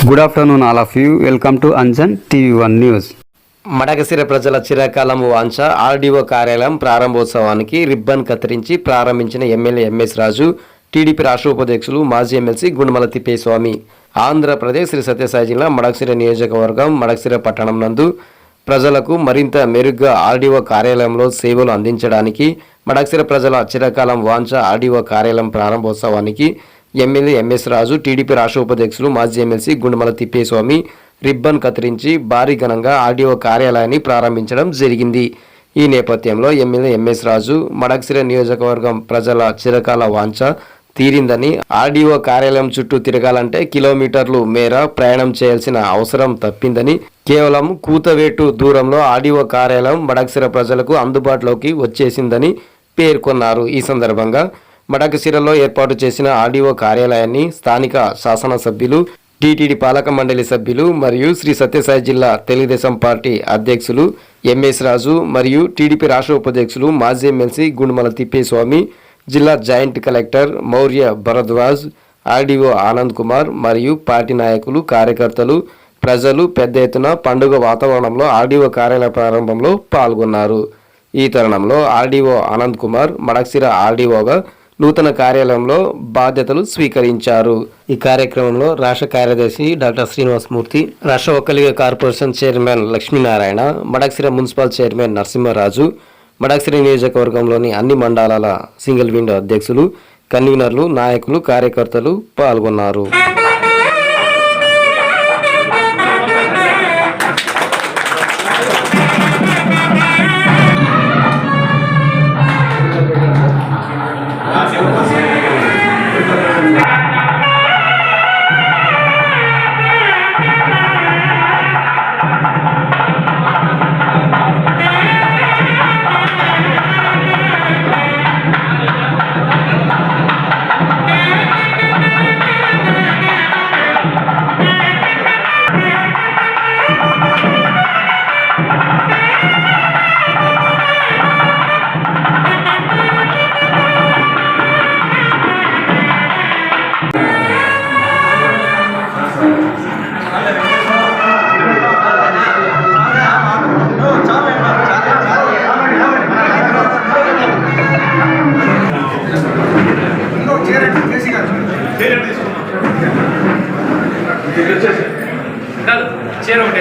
Good afternoon all of you. Welcome to Anjan TV one news. Madakasira ప్రజల చిరకాలం వాంఛ ఆర్డీఓ కార్యాలయం ప్రారంభోత్సవానికి రిబ్బన్ కత్తిరించి ప్రారంభించిన ఎమ్మెల్యే ఎంఎస్ రాజు, టీడీపీ రాష్ట్ర ఉపాధ్యక్షులు మాజీ ఎమ్మెల్సీ గుండుమల తిప్పేస్వామి. ఆంధ్రప్రదేశ్ శ్రీ సత్యసాయి జిల్లా మడకశిర నియోజకవర్గం మడకశిర పట్టణం నందు ప్రజలకు మరింత మెరుగ్గా ఆర్డీఓ కార్యాలయంలో సేవలు అందించడానికి మడకశిర ప్రజల చిరకాలం వాంఛ ఆర్డీఓ కార్యాలయం ప్రారంభోత్సవానికి ఎమ్మెల్యే ఎంఎస్ రాజు, టీడీపీ రాష్ట్ర ఉపాధ్యక్షులు మాజీ ఎమ్మెల్సీ గుండుమల తిప్పేస్వామి రిబ్బన్ కత్తిరించి భారీ ఘనంగా ఆర్డీఓ కార్యాలయాన్ని ప్రారంభించడం జరిగింది. ఈ నేపథ్యంలో ఎమ్మెల్యే ఎంఎస్ రాజు మడకశిర నియోజకవర్గం ప్రజల చిరకాల వాంఛ తీరిందని, ఆర్డీఓ కార్యాలయం చుట్టూ తిరగాలంటే కిలోమీటర్లు మేర ప్రయాణం చేయాల్సిన అవసరం తప్పిందని, కేవలం కూతవేటు దూరంలో ఆర్డీఓ కార్యాలయం మడకశిర ప్రజలకు అందుబాటులోకి వచ్చేసిందని పేర్కొన్నారు. ఈ సందర్భంగా మడకశిరలో ఏర్పాటు చేసిన ఆర్డీఓ కార్యాలయాన్ని స్థానిక శాసనసభ్యులు, టీటీడీ పాలక మండలి సభ్యులు మరియు శ్రీ సత్యసాయి జిల్లా తెలుగుదేశం పార్టీ అధ్యక్షులు ఎంఎస్ రాజు మరియు టీడీపీ రాష్ట్ర ఉపాధ్యక్షులు మాజీ ఎమ్మెల్సీ గుండుమల తిప్పేస్వామి, జిల్లా joint collector Maurya Bharadwaj, RDO Anand Kumar మరియు పార్టీ నాయకులు, కార్యకర్తలు, ప్రజలు పెద్ద ఎత్తున పండుగ వాతావరణంలో ఆర్డీఓ కార్యాలయ ప్రారంభంలో పాల్గొన్నారు. ఈ తరుణంలో ఆర్డీఓ ఆనంద్ కుమార్ మడకశిర ఆర్డీఓగా నూతన కార్యాలయంలో బాధ్యతలు స్వీకరించారు. ఈ కార్యక్రమంలో రాష్ట్ర కార్యదర్శి డాక్టర్ శ్రీనివాసమూర్తి, రాష్ట్ర Vokkaliga corporation chairman Lakshminarayana, Madakasira municipal chairman Narasimharaju, Madakasira నియోజకవర్గంలోని అన్ని మండలాల సింగిల్ విండో అధ్యక్షులు, కన్వీనర్లు, నాయకులు, కార్యకర్తలు పాల్గొన్నారు. చీర ఒకటి